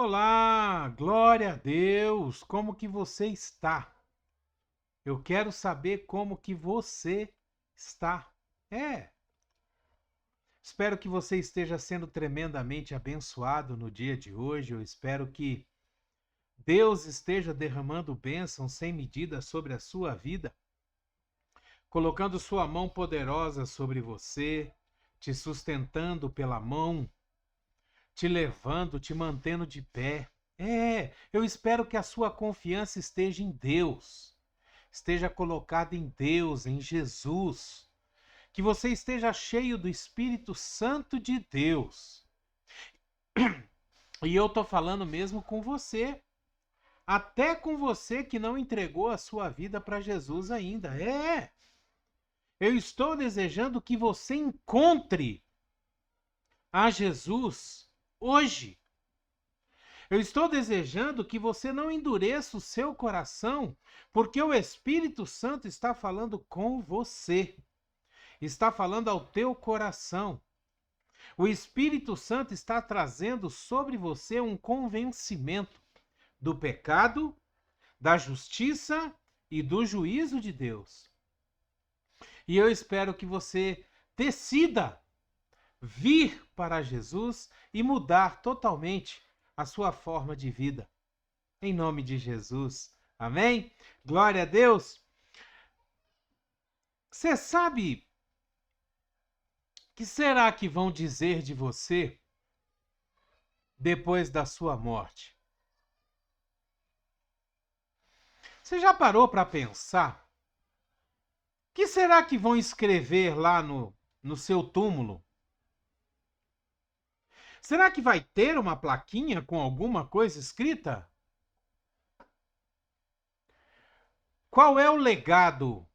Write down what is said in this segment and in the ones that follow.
Olá, glória a Deus. Como que você está? Eu quero saber como que você está. É, espero que você esteja sendo tremendamente abençoado no dia de hoje. Eu espero que Deus esteja derramando bênçãos sem medida sobre a sua vida, colocando sua mão poderosa sobre você, te sustentando pela mão, te levando, te mantendo de pé. Eu espero que a sua confiança esteja em Deus, esteja colocada em Deus, em Jesus, que você esteja cheio do Espírito Santo de Deus. E eu estou falando mesmo com você, até com você que não entregou a sua vida para Jesus ainda. Eu estou desejando que você encontre a Jesus hoje. Eu estou desejando que você não endureça o seu coração, porque o Espírito Santo está falando com você, está falando ao teu coração. O Espírito Santo está trazendo sobre você um convencimento do pecado, da justiça e do juízo de Deus. E eu espero que você decida vir para Jesus e mudar totalmente a sua forma de vida. Em nome de Jesus. Amém? Glória a Deus. Você sabe que será que vão dizer de você depois da sua morte? Você já parou para pensar? O que será que vão escrever lá no seu túmulo? Será que vai ter uma plaquinha com alguma coisa escrita? Qual é o legado?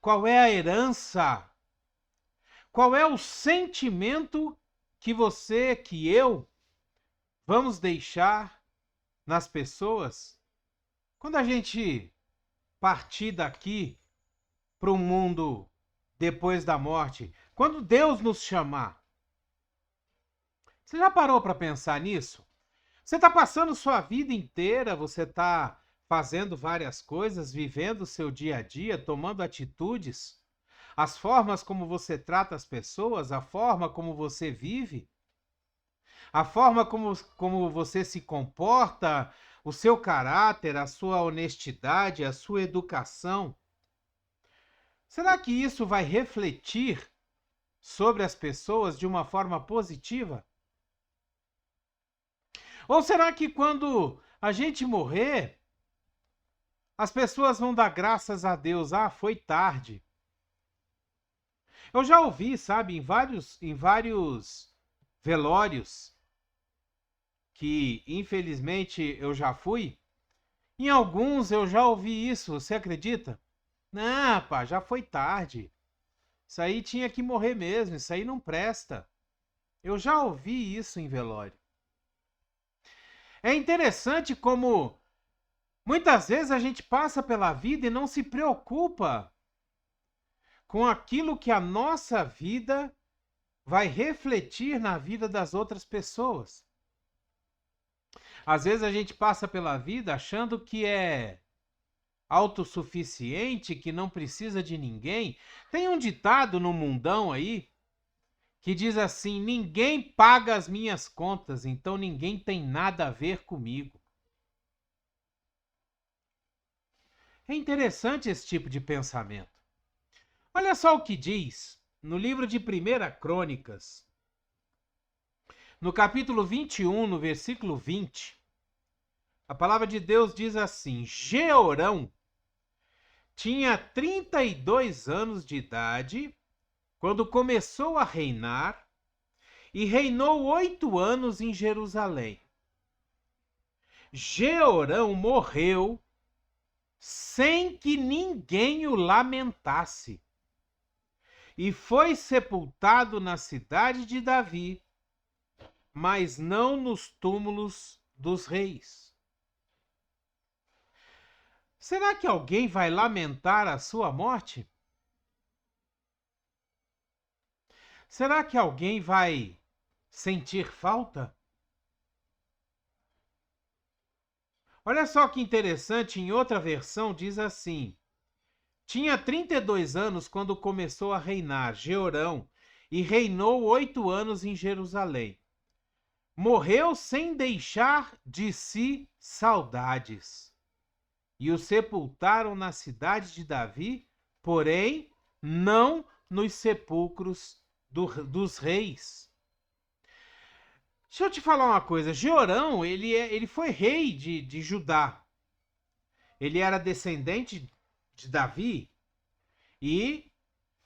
Qual é a herança? Qual é o sentimento que você, que eu, vamos deixar nas pessoas quando a gente partir daqui para o mundo depois da morte? Quando Deus nos chamar? Você já parou para pensar nisso? Você está passando sua vida inteira, você está fazendo várias coisas, vivendo o seu dia a dia, tomando atitudes, as formas como você trata as pessoas, a forma como você vive, a forma como você se comporta, o seu caráter, a sua honestidade, a sua educação. Será que isso vai refletir sobre as pessoas de uma forma positiva? Ou será que quando a gente morrer, as pessoas vão dar graças a Deus? Ah, foi tarde. Eu já ouvi, sabe, em vários velórios que infelizmente eu já fui. Em alguns eu já ouvi isso, você acredita? Não, pá, já foi tarde. Isso aí tinha que morrer mesmo, isso aí não presta. Eu já ouvi isso em velório. É interessante como muitas vezes a gente passa pela vida e não se preocupa com aquilo que a nossa vida vai refletir na vida das outras pessoas. Às vezes a gente passa pela vida achando que é autossuficiente, que não precisa de ninguém. Tem um ditado no mundão aí que diz assim: ninguém paga as minhas contas, então ninguém tem nada a ver comigo. É interessante esse tipo de pensamento. Olha só o que diz no livro de 1 Crônicas, no capítulo 21, no versículo 20. A palavra de Deus diz assim: Jeorão tinha 32 anos de idade quando começou a reinar e reinou 8 anos em Jerusalém. Jeorão morreu sem que ninguém o lamentasse e foi sepultado na cidade de Davi, mas não nos túmulos dos reis. Será que alguém vai lamentar a sua morte? Será que alguém vai sentir falta? Olha só que interessante, em outra versão diz assim: tinha 32 anos quando começou a reinar Jeorão e reinou 8 anos em Jerusalém. Morreu sem deixar de si saudades. E o sepultaram na cidade de Davi, porém não nos sepulcros dos reis. Deixa eu te falar uma coisa. Jeorão, ele foi rei de Judá. Ele era descendente de Davi e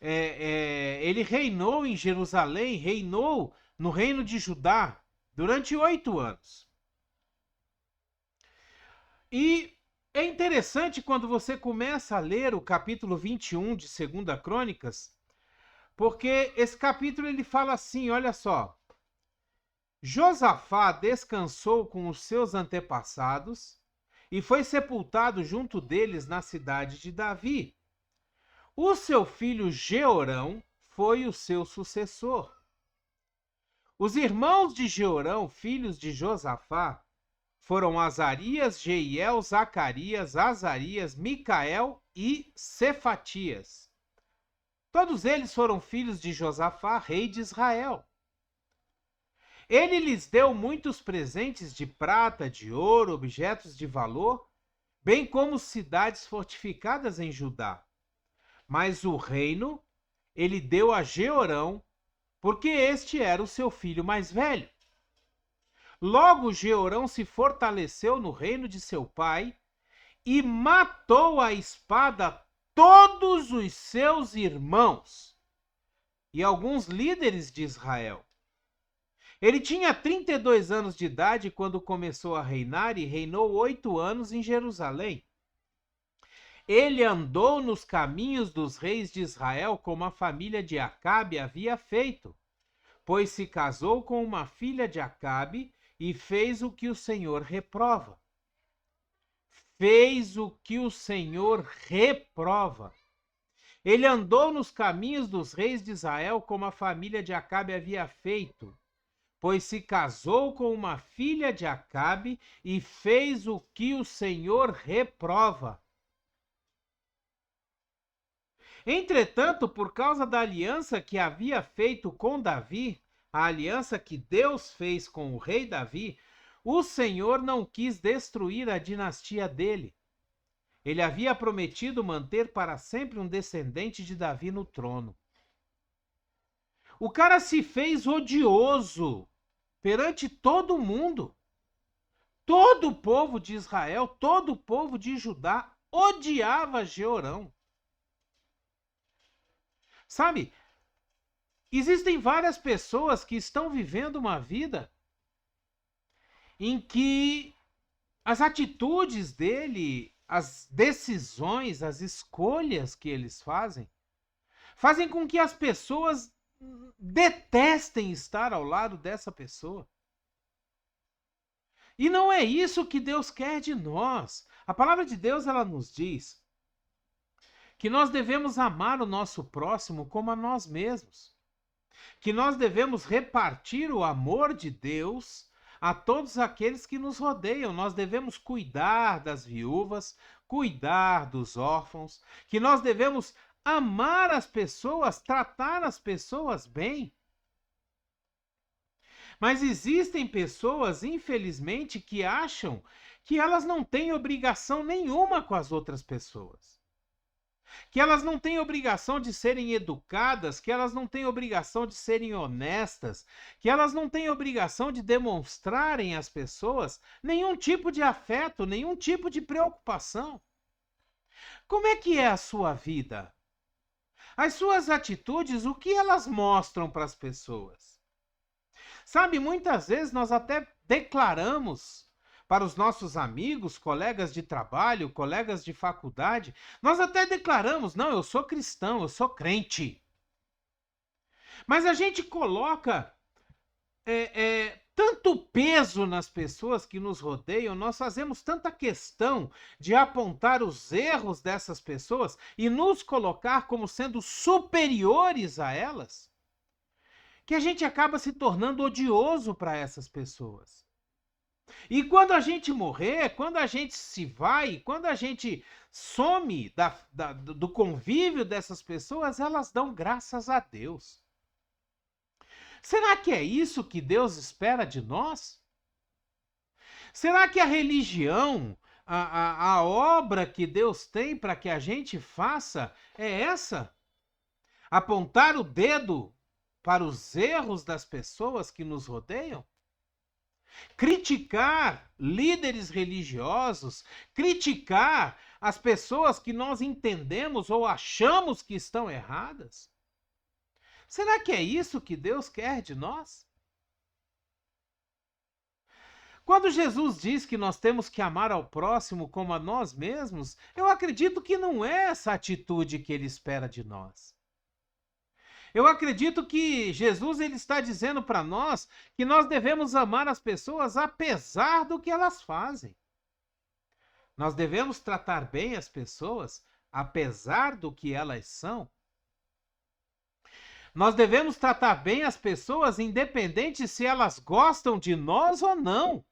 ele reinou em Jerusalém, reinou no reino de Judá durante 8 anos. E é interessante quando você começa a ler o capítulo 21 de 2 Crônicas, porque esse capítulo ele fala assim, olha só: Josafá descansou com os seus antepassados e foi sepultado junto deles na cidade de Davi. O seu filho Jeorão foi o seu sucessor. Os irmãos de Jeorão, filhos de Josafá, foram Azarias, Jeiel, Zacarias, Azarias, Micael e Cefatias. Todos eles foram filhos de Josafá, rei de Israel. Ele lhes deu muitos presentes de prata, de ouro, objetos de valor, bem como cidades fortificadas em Judá. Mas o reino ele deu a Jeorão, porque este era o seu filho mais velho. Logo Jeorão se fortaleceu no reino de seu pai e matou à espada todos os seus irmãos e alguns líderes de Israel. Ele tinha 32 anos de idade quando começou a reinar e reinou 8 anos em Jerusalém. Ele andou nos caminhos dos reis de Israel como a família de Acabe havia feito, pois se casou com uma filha de Acabe e fez o que o Senhor reprova. Fez o que o Senhor reprova. Ele andou nos caminhos dos reis de Israel como a família de Acabe havia feito, pois se casou com uma filha de Acabe e fez o que o Senhor reprova. Entretanto, por causa da aliança que havia feito com Davi, a aliança que Deus fez com o rei Davi, o Senhor não quis destruir a dinastia dele. Ele havia prometido manter para sempre um descendente de Davi no trono. O cara se fez odioso perante todo mundo. Todo o povo de Israel, todo o povo de Judá odiava Jeorão. Sabe, existem várias pessoas que estão vivendo uma vida em que as atitudes dele, as decisões, as escolhas que eles fazem com que as pessoas detestem estar ao lado dessa pessoa. E não é isso que Deus quer de nós. A palavra de Deus, ela nos diz que nós devemos amar o nosso próximo como a nós mesmos. Que nós devemos repartir o amor de Deus a todos aqueles que nos rodeiam. Nós devemos cuidar das viúvas, cuidar dos órfãos, que nós devemos amar as pessoas, tratar as pessoas bem. Mas existem pessoas, infelizmente, que acham que elas não têm obrigação nenhuma com as outras pessoas. Que elas não têm obrigação de serem educadas, que elas não têm obrigação de serem honestas, que elas não têm obrigação de demonstrarem às pessoas nenhum tipo de afeto, nenhum tipo de preocupação. Como é que é a sua vida? As suas atitudes, o que elas mostram para as pessoas? Sabe, muitas vezes nós até declaramos para os nossos amigos, colegas de trabalho, colegas de faculdade, nós até declaramos, não, eu sou cristão, eu sou crente. Mas a gente coloca tanto peso nas pessoas que nos rodeiam, nós fazemos tanta questão de apontar os erros dessas pessoas e nos colocar como sendo superiores a elas, que a gente acaba se tornando odioso para essas pessoas. E quando a gente morrer, quando a gente se vai, quando a gente some do convívio dessas pessoas, elas dão graças a Deus. Será que é isso que Deus espera de nós? Será que a religião, a obra que Deus tem para que a gente faça é essa? Apontar o dedo para os erros das pessoas que nos rodeiam? Criticar líderes religiosos, criticar as pessoas que nós entendemos ou achamos que estão erradas? Será que é isso que Deus quer de nós? Quando Jesus diz que nós temos que amar ao próximo como a nós mesmos, eu acredito que não é essa atitude que ele espera de nós. Eu acredito que Jesus ele está dizendo para nós que nós devemos amar as pessoas apesar do que elas fazem. Nós devemos tratar bem as pessoas apesar do que elas são. Nós devemos tratar bem as pessoas independente se elas gostam de nós ou não.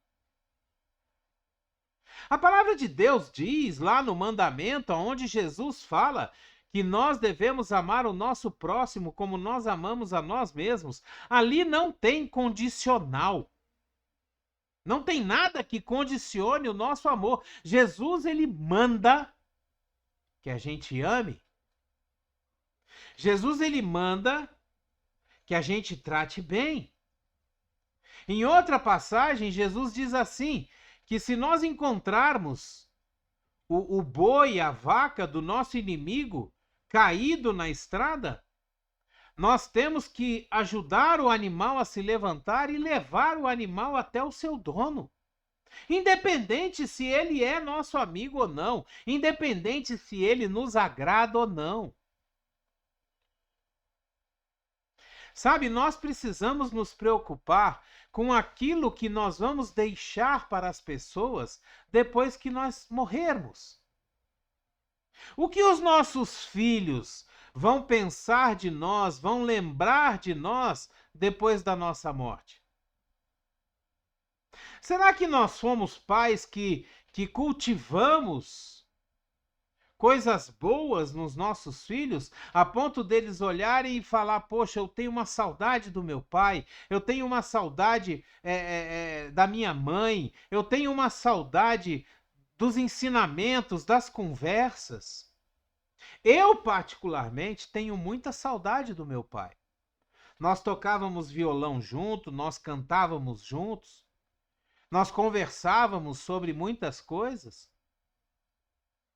A palavra de Deus diz lá no mandamento, onde Jesus fala que nós devemos amar o nosso próximo como nós amamos a nós mesmos. Ali não tem condicional. Não tem nada que condicione o nosso amor. Jesus, ele manda que a gente ame. Jesus, ele manda que a gente trate bem. Em outra passagem, Jesus diz assim, que se nós encontrarmos o boi, a vaca do nosso inimigo caído na estrada, nós temos que ajudar o animal a se levantar e levar o animal até o seu dono. Independente se ele é nosso amigo ou não, independente se ele nos agrada ou não. Sabe, nós precisamos nos preocupar com aquilo que nós vamos deixar para as pessoas depois que nós morrermos. O que os nossos filhos vão pensar de nós, vão lembrar de nós depois da nossa morte? Será que nós somos pais que cultivamos coisas boas nos nossos filhos, a ponto deles olharem e falar, poxa, eu tenho uma saudade do meu pai, eu tenho uma saudade da minha mãe, eu tenho uma saudade dos ensinamentos, das conversas. Eu, particularmente, tenho muita saudade do meu pai. Nós tocávamos violão junto, nós cantávamos juntos, nós conversávamos sobre muitas coisas.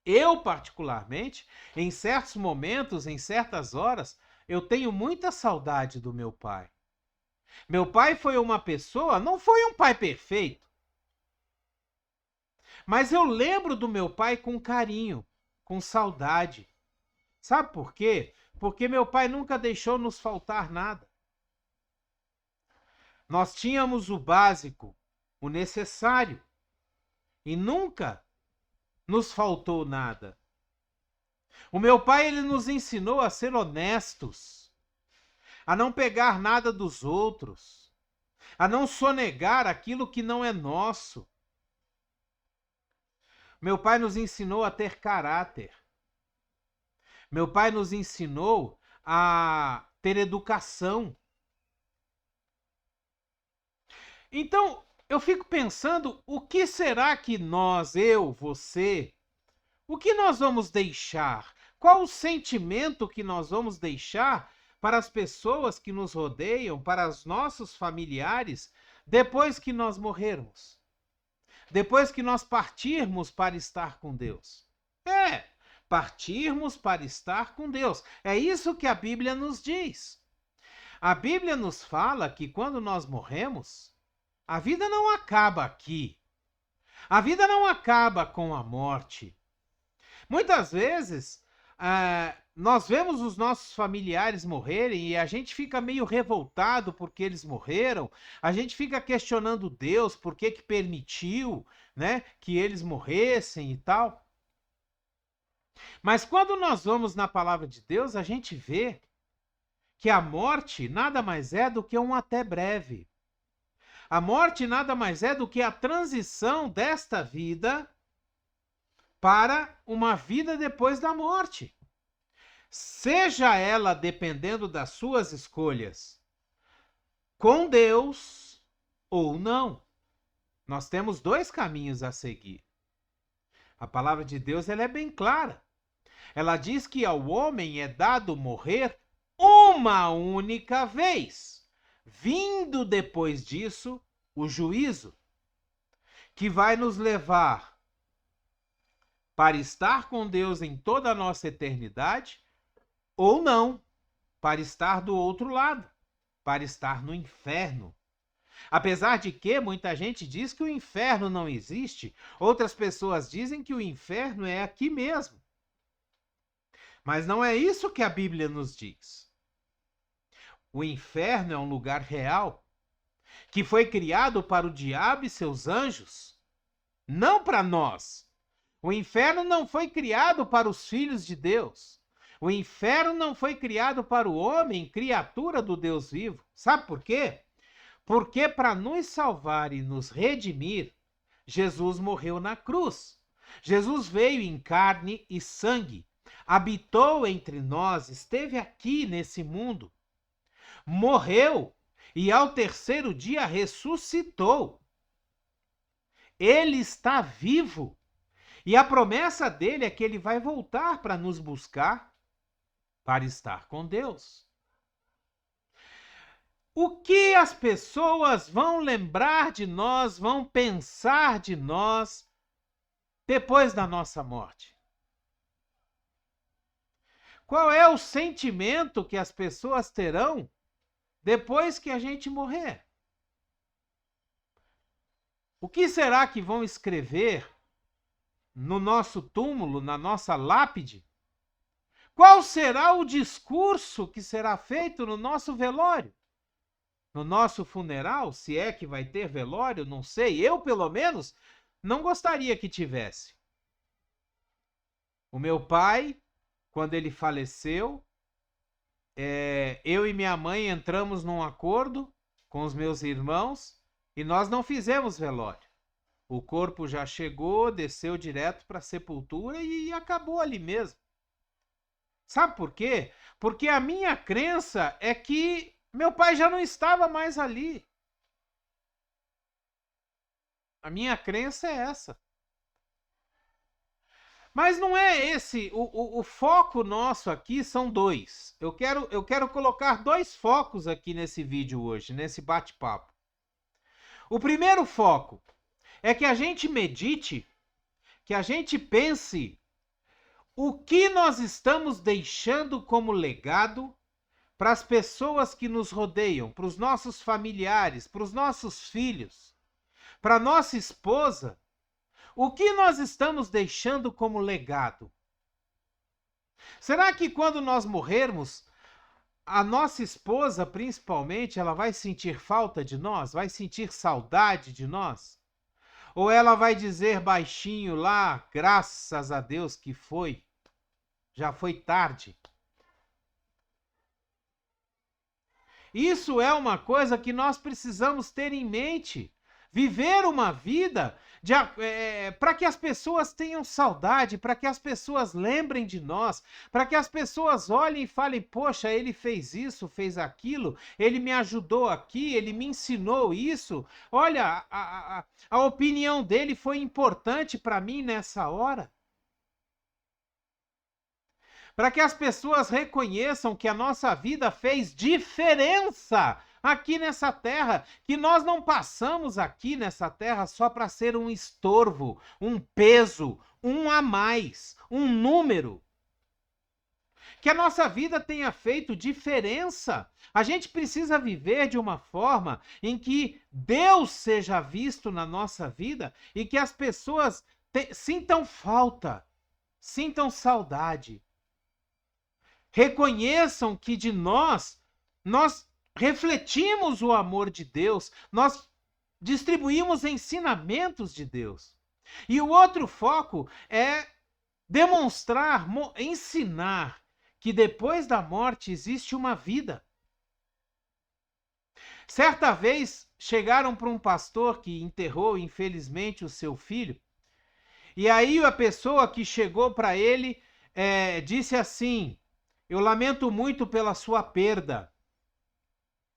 Eu, particularmente, em certos momentos, em certas horas, eu tenho muita saudade do meu pai. Meu pai foi uma pessoa, não foi um pai perfeito, mas eu lembro do meu pai com carinho, com saudade. Sabe por quê? Porque meu pai nunca deixou nos faltar nada. Nós tínhamos o básico, o necessário, e nunca nos faltou nada. O meu pai, ele nos ensinou a ser honestos, a não pegar nada dos outros, a não sonegar aquilo que não é nosso. Meu pai nos ensinou a ter caráter. Meu pai nos ensinou a ter educação. Então, eu fico pensando, o que será que nós, eu, você, o que nós vamos deixar? Qual o sentimento que nós vamos deixar para as pessoas que nos rodeiam, para os nossos familiares, depois que nós morrermos? Depois que nós partirmos para estar com Deus? Partirmos para estar com Deus. É isso que a Bíblia nos diz. A Bíblia nos fala que quando nós morremos, a vida não acaba aqui. A vida não acaba com a morte. Muitas vezes, nós vemos os nossos familiares morrerem e a gente fica meio revoltado porque eles morreram. A gente fica questionando Deus por que permitiu, né, que eles morressem e tal. Mas quando nós vamos na palavra de Deus, a gente vê que a morte nada mais é do que um até breve. A morte nada mais é do que a transição desta vida para uma vida depois da morte. Seja ela dependendo das suas escolhas, com Deus ou não. Nós temos dois caminhos a seguir. A palavra de Deus ela é bem clara. Ela diz que ao homem é dado morrer uma única vez, vindo depois disso o juízo, que vai nos levar para estar com Deus em toda a nossa eternidade, ou não, para estar do outro lado, para estar no inferno. Apesar de que muita gente diz que o inferno não existe, outras pessoas dizem que o inferno é aqui mesmo. Mas não é isso que a Bíblia nos diz. O inferno é um lugar real, que foi criado para o diabo e seus anjos, não para nós. O inferno não foi criado para os filhos de Deus. O inferno não foi criado para o homem, criatura do Deus vivo. Sabe por quê? Porque para nos salvar e nos redimir, Jesus morreu na cruz. Jesus veio em carne e sangue, habitou entre nós, esteve aqui nesse mundo, morreu e ao terceiro dia ressuscitou. Ele está vivo e a promessa dele é que ele vai voltar para nos buscar, para estar com Deus. O que as pessoas vão lembrar de nós, vão pensar de nós depois da nossa morte? Qual é o sentimento que as pessoas terão depois que a gente morrer? O que será que vão escrever no nosso túmulo, na nossa lápide? Qual será o discurso que será feito no nosso velório? No nosso funeral, se é que vai ter velório, não sei. Eu, pelo menos, não gostaria que tivesse. O meu pai, quando ele faleceu, eu e minha mãe entramos num acordo com os meus irmãos e nós não fizemos velório. O corpo já chegou, desceu direto para a sepultura e acabou ali mesmo. Sabe por quê? Porque a minha crença é que meu pai já não estava mais ali. A minha crença é essa. Mas não é esse. O foco nosso aqui são dois. Eu quero colocar dois focos aqui nesse vídeo hoje, nesse bate-papo. O primeiro foco é que a gente medite, que a gente pense o que nós estamos deixando como legado para as pessoas que nos rodeiam, para os nossos familiares, para os nossos filhos, para a nossa esposa. O que nós estamos deixando como legado? Será que quando nós morrermos, a nossa esposa, principalmente, ela vai sentir falta de nós? Vai sentir saudade de nós? Ou ela vai dizer baixinho lá, graças a Deus que foi, já foi tarde? Isso é uma coisa que nós precisamos ter em mente. Viver uma vida para que as pessoas tenham saudade, para que as pessoas lembrem de nós, para que as pessoas olhem e falem, poxa, ele fez isso, fez aquilo, ele me ajudou aqui, ele me ensinou isso. Olha, a opinião dele foi importante para mim nessa hora. Para que as pessoas reconheçam que a nossa vida fez diferença aqui nessa terra, que nós não passamos aqui nessa terra só para ser um estorvo, um peso, um a mais, um número. Que a nossa vida tenha feito diferença. A gente precisa viver de uma forma em que Deus seja visto na nossa vida e que as pessoas sintam falta, sintam saudade. Reconheçam que de nós refletimos o amor de Deus, nós distribuímos ensinamentos de Deus. E o outro foco é demonstrar, ensinar que depois da morte existe uma vida. Certa vez chegaram para um pastor que enterrou, infelizmente, o seu filho, e aí a pessoa que chegou para ele disse assim: eu lamento muito pela sua perda.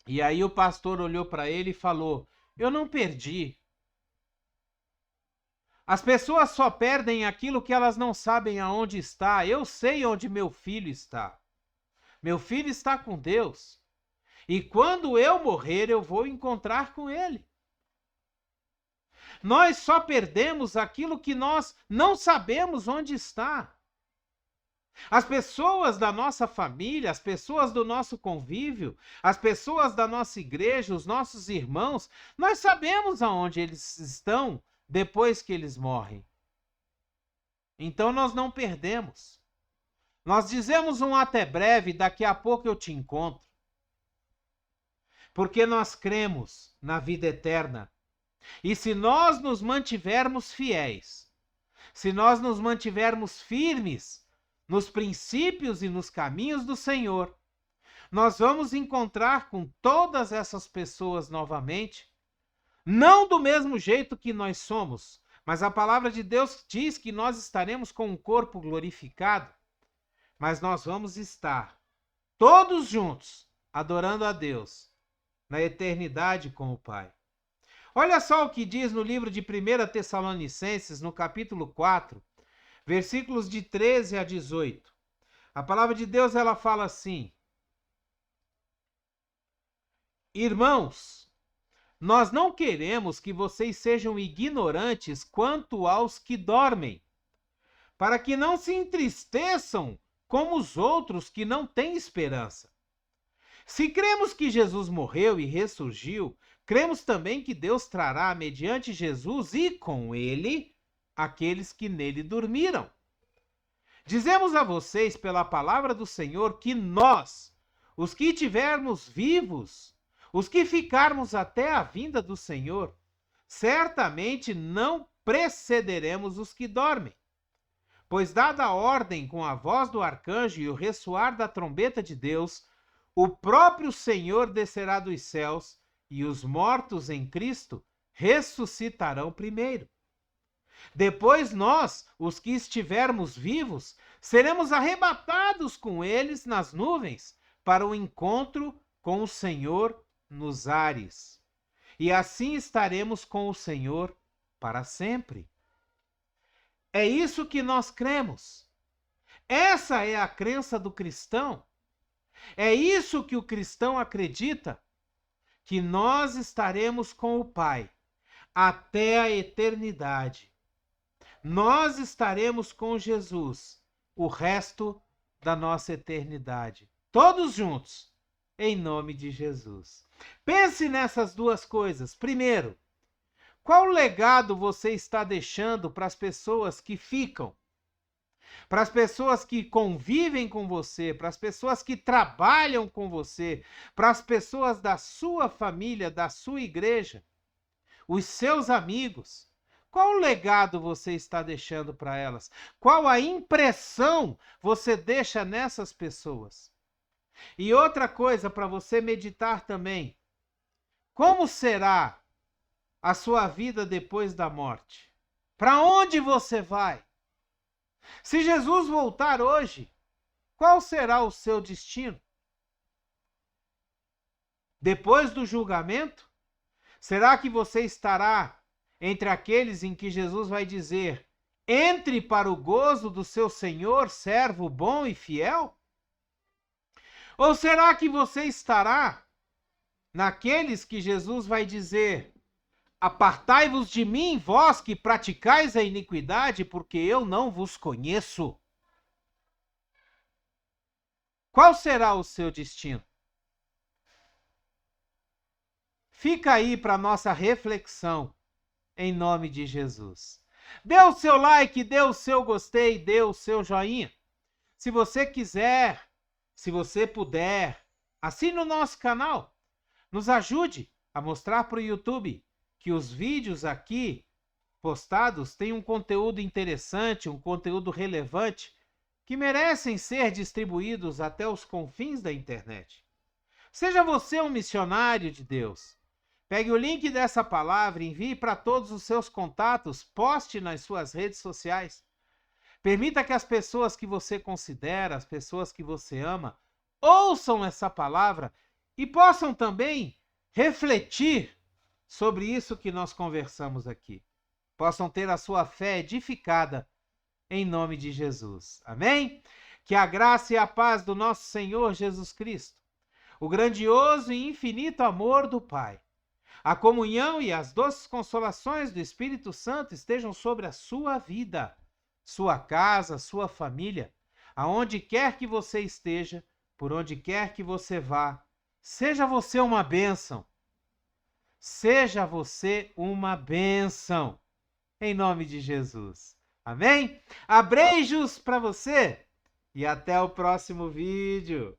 E aí o pastor olhou para ele e falou: eu não perdi. As pessoas só perdem aquilo que elas não sabem aonde está. Eu sei onde meu filho está. Meu filho está com Deus. E quando eu morrer, eu vou encontrar com ele. Nós só perdemos aquilo que nós não sabemos onde está. As pessoas da nossa família, as pessoas do nosso convívio, as pessoas da nossa igreja, os nossos irmãos, nós sabemos aonde eles estão depois que eles morrem. Então nós não perdemos. Nós dizemos um até breve, daqui a pouco eu te encontro. Porque nós cremos na vida eterna. E se nós nos mantivermos fiéis, se nós nos mantivermos firmes nos princípios e nos caminhos do Senhor, nós vamos encontrar com todas essas pessoas novamente, não do mesmo jeito que nós somos, mas a palavra de Deus diz que nós estaremos com um corpo glorificado, mas nós vamos estar todos juntos, adorando a Deus, na eternidade com o Pai. Olha só o que diz no livro de 1 Tessalonicenses, no capítulo 4, versículos de 13 a 18. A palavra de Deus, ela fala assim: irmãos, nós não queremos que vocês sejam ignorantes quanto aos que dormem, para que não se entristeçam como os outros que não têm esperança. Se cremos que Jesus morreu e ressurgiu, cremos também que Deus trará, mediante Jesus e com ele, aqueles que nele dormiram. Dizemos a vocês, pela palavra do Senhor, que nós, os que estivermos vivos, os que ficarmos até a vinda do Senhor, certamente não precederemos os que dormem. Pois, dada a ordem com a voz do arcanjo e o ressoar da trombeta de Deus, o próprio Senhor descerá dos céus e os mortos em Cristo ressuscitarão primeiro. Depois nós, os que estivermos vivos, seremos arrebatados com eles nas nuvens para o encontro com o Senhor nos ares. E assim estaremos com o Senhor para sempre. É isso que nós cremos. Essa é a crença do cristão. É isso que o cristão acredita, que nós estaremos com o Pai até a eternidade. Nós estaremos com Jesus o resto da nossa eternidade. Todos juntos, em nome de Jesus. Pense nessas duas coisas. Primeiro, qual legado você está deixando para as pessoas que ficam? Para as pessoas que convivem com você, para as pessoas que trabalham com você, para as pessoas da sua família, da sua igreja, os seus amigos. Qual legado você está deixando para elas? Qual a impressão você deixa nessas pessoas? E outra coisa para você meditar também: como será a sua vida depois da morte? Para onde você vai? Se Jesus voltar hoje, qual será o seu destino? Depois do julgamento, será que você estará entre aqueles em que Jesus vai dizer: entre para o gozo do seu Senhor, servo bom e fiel? Ou será que você estará naqueles que Jesus vai dizer: apartai-vos de mim, vós que praticais a iniquidade, porque eu não vos conheço? Qual será o seu destino? Fica aí para nossa reflexão, em nome de Jesus. Dê o seu like, dê o seu gostei, dê o seu joinha. Se você quiser, se você puder, assine o nosso canal. Nos ajude a mostrar para o YouTube que os vídeos aqui postados têm um conteúdo interessante, um conteúdo relevante, que merecem ser distribuídos até os confins da internet. Seja você um missionário de Deus. Pegue o link dessa palavra, envie para todos os seus contatos, poste nas suas redes sociais. Permita que as pessoas que você considera, as pessoas que você ama, ouçam essa palavra e possam também refletir sobre isso que nós conversamos aqui. Possam ter a sua fé edificada em nome de Jesus. Amém? Que a graça e a paz do nosso Senhor Jesus Cristo, o grandioso e infinito amor do Pai, a comunhão e as doces consolações do Espírito Santo estejam sobre a sua vida, sua casa, sua família, aonde quer que você esteja, por onde quer que você vá. Seja você uma bênção. Seja você uma bênção. Em nome de Jesus. Amém? Abreijos para você e até o próximo vídeo.